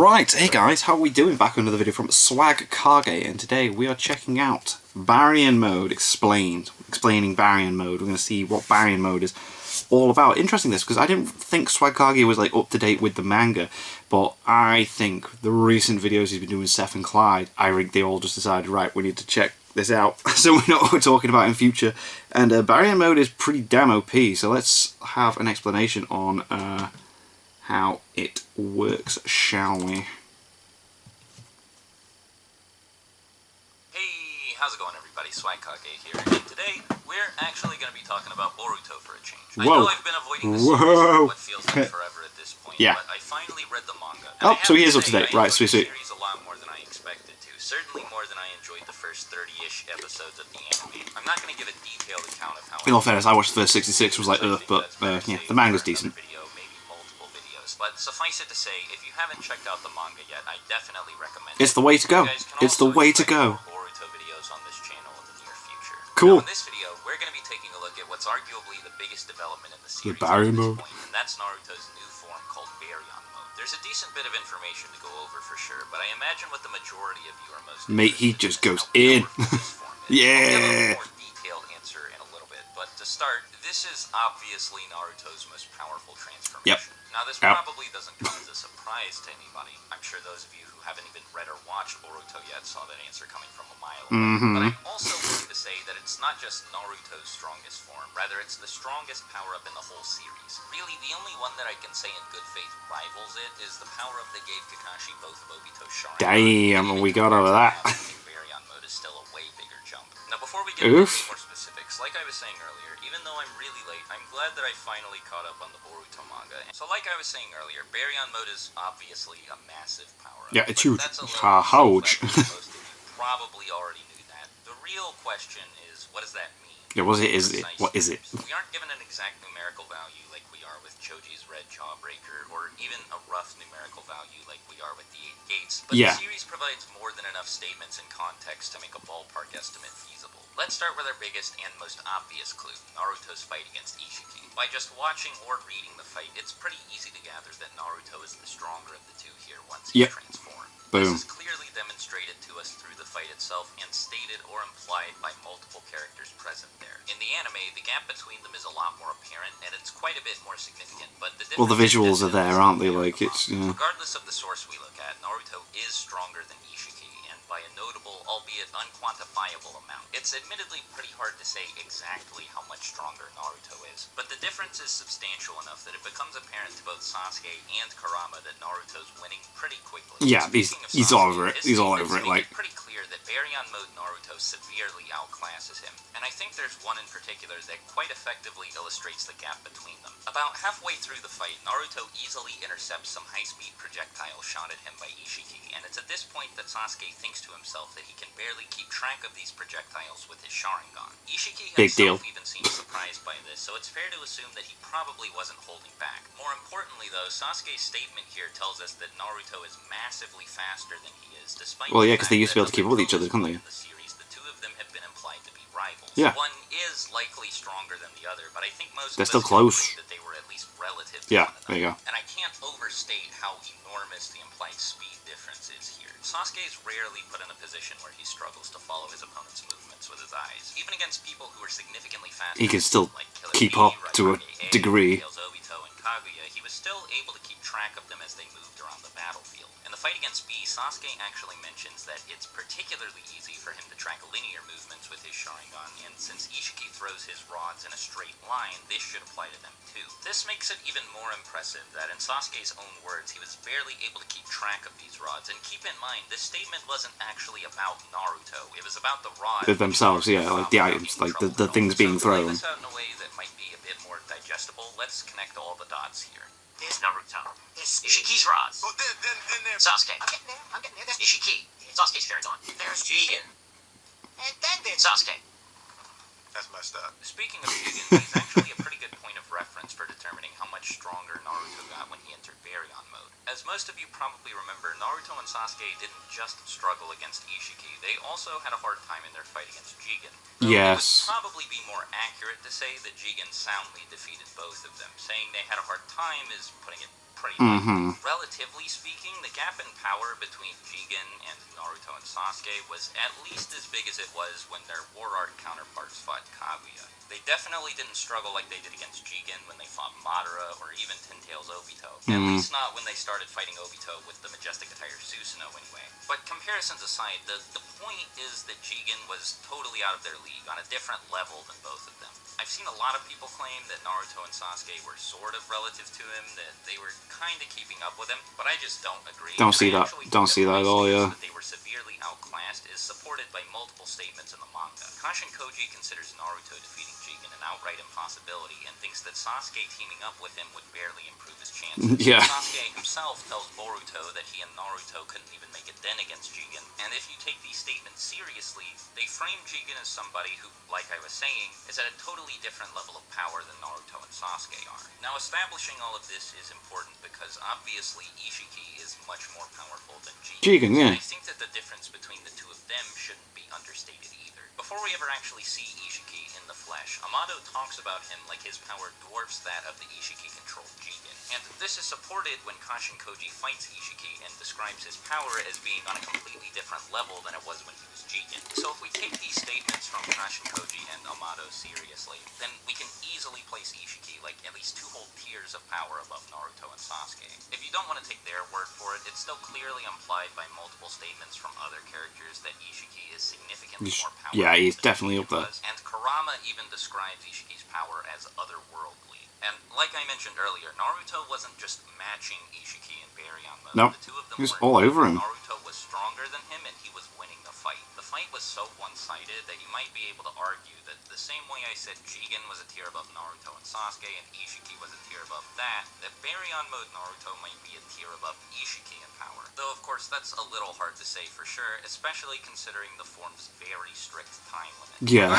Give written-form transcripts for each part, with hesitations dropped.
Right, hey guys, how are we doing? Back with another video from Swagkage, and today we are checking out Baryon mode explained. Explaining Baryon mode. We're going to see what Baryon mode is all about. Interesting this, because I didn't think Swagkage was like up to date with the manga, but I think the recent videos he's been doing with Seth and Clyde, I think they all just decided, right, we need to check this out so we know what we're talking about in future. And Baryon mode is pretty damn OP, so let's have an explanation on how it works, shall we? Hey, how's it going everybody? Swagkage here, and today we're actually going to be talking about Boruto for a change. Whoa. I know I've been avoiding this series for what feels like forever at this point, yeah. But I finally read the manga. Oh, so he is up to date, right, sweet. I enjoyed the series a lot more than I expected to, certainly more than I enjoyed the first 30-ish episodes of the anime. I'm not going to give a detailed account of how... In all fairness, I watched the first 66, was like, but yeah, the manga's decent. But suffice it to say, if you haven't checked out the manga yet, I definitely recommend it. It's the way to go. It's the way to go. Boruto videos on this channel in the near future. Cool. Now, in this video, we're going to be taking a look at what's arguably the biggest development in the series at this point, and that's Naruto's new form called Baryon mode. There's a decent bit of information to go over for sure, but I imagine what the majority of you are most Mate, he just goes in. Yeah. I'll give a more detailed answer in a little bit, but to start, this is obviously Naruto's most powerful transformation. Yep. Now, this probably doesn't come as a surprise to anybody. I'm sure those of you who haven't even read or watched Boruto yet saw that answer coming from a mile away. But I'm also willing to say that it's not just Naruto's strongest form, rather it's the strongest power-up in the whole series. Really, the only one that I can say in good faith rivals it is the power-up that gave Kakashi both of Obito's Sharingan. Damn, we got over that. Baryon mode is still a way bigger jump. Now, before we get into any more specifics, like I was saying earlier, even though I'm really late, I'm glad that I finally caught up on the Boruto manga. So like I was saying earlier, Baryon mode is obviously a massive power-up. Yeah, it's huge. That's a huge. most of you probably already knew that. The real question is, what does that mean? Yeah, what is it? What is it? We aren't given an exact numerical value like we are with Choji's Red Jawbreaker, or even a rough numerical value like we are with the 8 Gates, but the series provides more than enough statements and context to make a ballpark estimate feasible. Let's start with our biggest and most obvious clue, Naruto's fight against Ishiki. By just watching or reading the fight, it's pretty easy to gather that Naruto is the stronger of the two here once he's transformed. Boom. This is clearly demonstrated to us through the fight itself and stated or implied by multiple characters present there. In the anime, the gap between them is a lot more apparent, and it's quite a bit more significant, but the well, the visuals are there, aren't they? Like, it's, yeah. Regardless of the source we look at, Naruto is stronger than Ishiki, and by a notable, albeit unquantifiable amount. It's admittedly pretty hard to say exactly how much stronger Naruto is, but the difference is substantial enough that it becomes apparent to both Sasuke and Kurama that Naruto's winning pretty quickly. Yeah, he's all over it. He's all over it. Like, pretty clear that Baryon mode Naruto severely outclasses him, and I think there's one in particular that quite effectively illustrates the gap between them. About halfway through the fight, Naruto easily intercepts some high-speed projectile shot at him by Ishiki, and it's at this point that Sasuke thinks to himself that he can barely keep track of these projectiles with his Sharingan. Ishiki himself even seems surprised by this, so it's fair to assume that he probably wasn't holding back. More importantly, though, Sasuke's statement here tells us that Naruto is massively faster than he is, despite because they used to be able to keep up with each other, couldn't they? In the series, the two of them have been implied to be rivals. Yeah. One is likely stronger than the other, but I think most they're of still us close. That they were at least relative to yeah, one another. there you go. And I can't overstate how enormous the implied speed difference is here. Sasuke is rarely put in a position where he struggles to follow his opponent's movements with his eyes. Even against people who are significantly faster, he can still like keep up to a degree. Obito and Kaguya, he was still able to keep track of them as they moved around the battlefield. In the fight against B, Sasuke actually mentions that it's particularly easy for him to track linear movements with his Sharingan, and since Ishiki throws his rods in a straight line, this should apply to them too. This makes it even more impressive that in Sasuke's own words, he was barely able to keep track of these rods, and keep in mind, this statement wasn't actually about Naruto, it was about the rods themselves, yeah, like the items, like the things being thrown. So to lay this out in a way that might be a bit more digestible, let's connect all the dots here. There's Naruto. There's Ishiki's rods. Well, then there's... Sasuke. I'm getting there. There's Ishiki. Sasuke's Sharingan. There's Jigen. And then there's Sasuke. That's messed up. Speaking of Jigen, he's actually a pretty good point of reference for determining how much stronger Naruto got when he entered Baryon mode. As most of you probably remember, Naruto and Sasuke didn't just struggle against Ishiki, they also had a hard time in their fight against Jigen. Yes. It would probably be more accurate to say that Jigen soundly defeated both of them. Saying they had a hard time is putting it pretty likely. Relatively speaking, the gap in power between Jigen and Naruto and Sasuke was at least as big as it was when their war art counterparts fought Kaguya. They definitely didn't struggle like they did against Jigen when they fought Madara or even Ten Tails Obito. At least not when they started fighting Obito with the majestic attire Susanoo anyway. But comparisons aside, the point is that Jigen was totally out of their league, on a different level than both of them. I've seen a lot of people claim that Naruto and Sasuke were sort of relative to him, that they were kind of keeping up with him, but I just don't agree. Don't see that. Don't see that at all, yeah. That they were severely outclassed is supported by multiple statements in the manga. Kashin Koji considers Naruto defeating Jigen an outright impossibility and thinks that Sasuke teaming up with him would barely improve his chances. Yeah. Sasuke himself tells Boruto that he and Naruto couldn't even make a dent against Jigen, and if you take these statements seriously, they frame Jigen as somebody who, like I was saying, is at a totally different level of power than Naruto and Sasuke are. Now, establishing all of this is important because obviously Ishiki is much more powerful than Jigen. Yeah. I think that the difference between the two of them shouldn't be understated either. Before we ever actually see Ishiki in the flesh, Amado talks about him like his power dwarfs that of the Ishiki-controlled Jigen. And this is supported when Kashin Koji fights Ishiki and describes his power as being on a completely different level than it was when he was Jigen. So if we take these statements from Kashin Koji and Amado seriously, then we can easily place Ishiki like at least 2 whole tiers of power above Naruto and Sasuke. If you don't want to take their word for it, it's still clearly implied by multiple statements from other characters that Ishiki is significantly more powerful. Yeah, he's definitely up there. And Kurama even describes Ishiki's power as otherworldly. And like I mentioned earlier, Naruto wasn't just matching Ishiki in Baryon mode. Nope, The two of them he was were. all over him. Naruto was stronger than him and he was winning the fight. The fight was so one-sided that you might be able to argue that the same way I said Jigen was a tier above Naruto and Sasuke and Ishiki was a tier above that Baryon mode Naruto might be a tier above Ishiki in power. Though of course that's a little hard to say for sure, especially considering the form's very strict time limit. Yeah,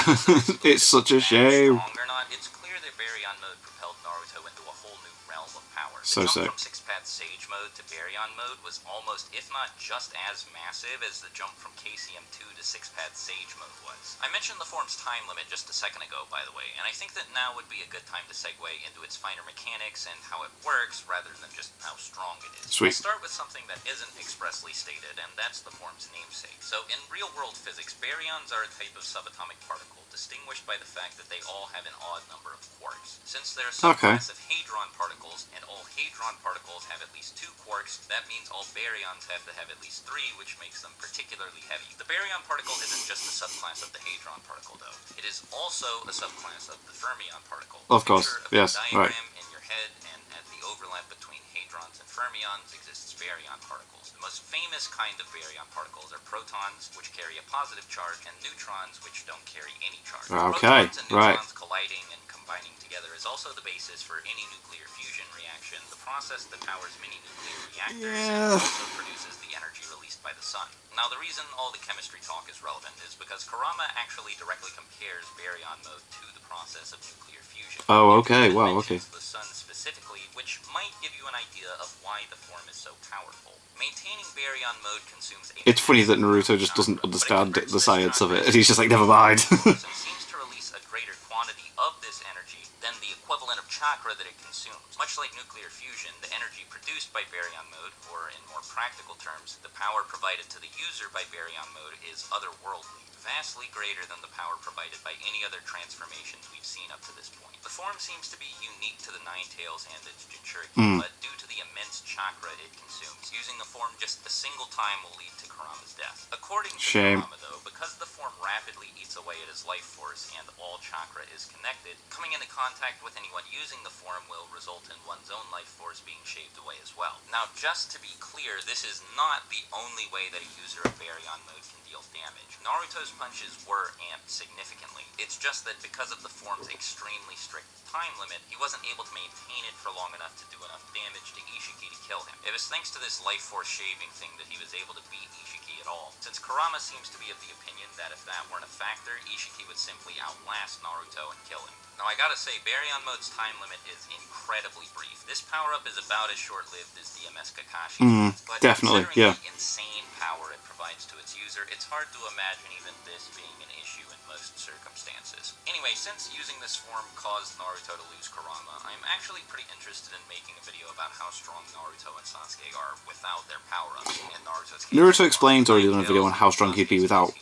it's such a shame. Strong or not, it's clear that Baryon mode propelled Naruto into a whole new realm of power. So the sick. jump from 6-path Sage mode to Baryon mode was almost, if not just as massive as the jump from KCM2 to 6-path Sage mode was. I mentioned the form's time limit just a second ago, by the way, and I think that now would be a good time to segue into its finer mechanics and how it works, rather than just how strong it is. Sweet. I'll start with something that isn't expressly stated, and that's the form's namesake. So, in real-world physics, baryons are a type of subatomic particle, distinguished by the fact that they all have an odd number of quarks. Since they're a subclass of hadron particles, and all hadron particles have at least 2 quarks, that means all baryons have to have at least 3, which makes them particularly heavy. The baryon particle isn't just a subclass of the hadron particle, though. It is also a subclass of the fermion particle. Of course, Picture a yes, diagram right. in your head, and at the overlap between hadrons and fermions exists baryon particles. The most famous kind of baryon particles are protons, which carry a positive charge, and neutrons, which don't carry any charge. Okay, Protons and right. neutrons colliding and combining together is also the basis for any nuclear fusion reaction, the process that powers many nuclear reactors and also produces the energy released by the sun. Now, the reason all the chemistry talk is relevant is because Kurama actually directly compares baryon mode to the process of nuclear fusion. Oh, okay, It wow, okay. mentions the sun specifically, which might give you an idea of why the form is so powerful. Maintaining baryon mode consumes a It's funny that Naruto just doesn't understand the science of it, and he's just like, never mind. and seems to release a greater quantity of this energy than the equivalent of chakra that it consumes. Much like nuclear fusion, the energy produced by baryon mode, or in more practical terms, the power provided to the user by baryon mode, is otherworldly, vastly greater than the power provided by any other transformations we've seen up to this point. The form seems to be unique to the Nine Tails and its Jinchuriki, but due to the immense chakra it consumes, using the form just a single time will lead to Kurama's death. According to Shame. Kurama, though, because the form rapidly eats away at his life force and all chakra is connected, coming into contact with anyone using the form will result in one's own life force being shaved away as well. Now, just to be clear, this is not the only way that a user of baryon mode can deal damage. Naruto's punches were amped significantly. It's just that because of the form's extremely strict time limit, he wasn't able to maintain it for long enough to do enough damage to Ishiki to kill him. It was thanks to this life force shaving thing that he was able to beat Ishiki at all, since Kurama seems to be of the opinion that if that weren't a factor, Ishiki would simply outlast Naruto and kill him. Now, I gotta say, baryon mode's time limit is incredibly brief. This power-up is about as short-lived as DMS Kakashi, but definitely, considering yeah. the insane power it provides to its user, it's hard to imagine even this being an issue in most circumstances. questions. Anyway, since using this form caused Naruto to lose Kurama, I'm actually pretty interested in making a video about how strong Naruto and Sasuke are without their power-ups. In Naruto's case, Naruto explains already done a video on how strong he'd be without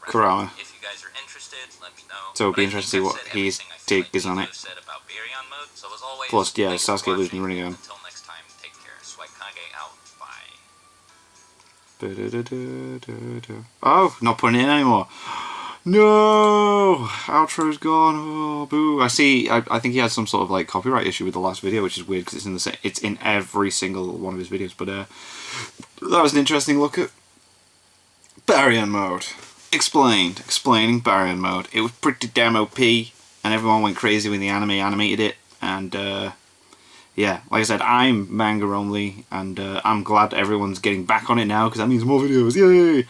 Kurama. If you guys are interested, let me know. So it'll be interesting to see what his take is on it. About Baryon mode. So as always, Plus, yeah, Sasuke losing Rinnegan. Until next time, take care. Swagkage out. Bye. Oh, not putting it in anymore. No! Outro's gone. Oh, boo. I see. I think he had some sort of like copyright issue with the last video, which is weird because it's in the same. It's in every single one of his videos. But that was an interesting look at Baryon mode. Explaining Baryon mode. It was pretty damn OP, and everyone went crazy when the anime animated it. And yeah, like I said, I'm manga only, and I'm glad everyone's getting back on it now because that means more videos. Yay!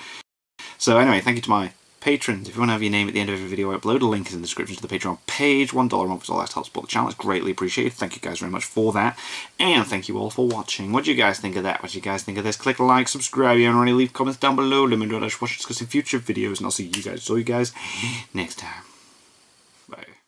So anyway, thank you to my patrons. If you want to have your name at the end of every video, I upload a link in the description to the Patreon page. $1 a month is all that helps support the channel. It's greatly appreciated. Thank you guys very much for that. And thank you all for watching. What do you guys think of that? What do you guys think of this? Click like, subscribe, you already leave comments down below. Let me know what I should watch discussing future videos, and I'll see you guys next time.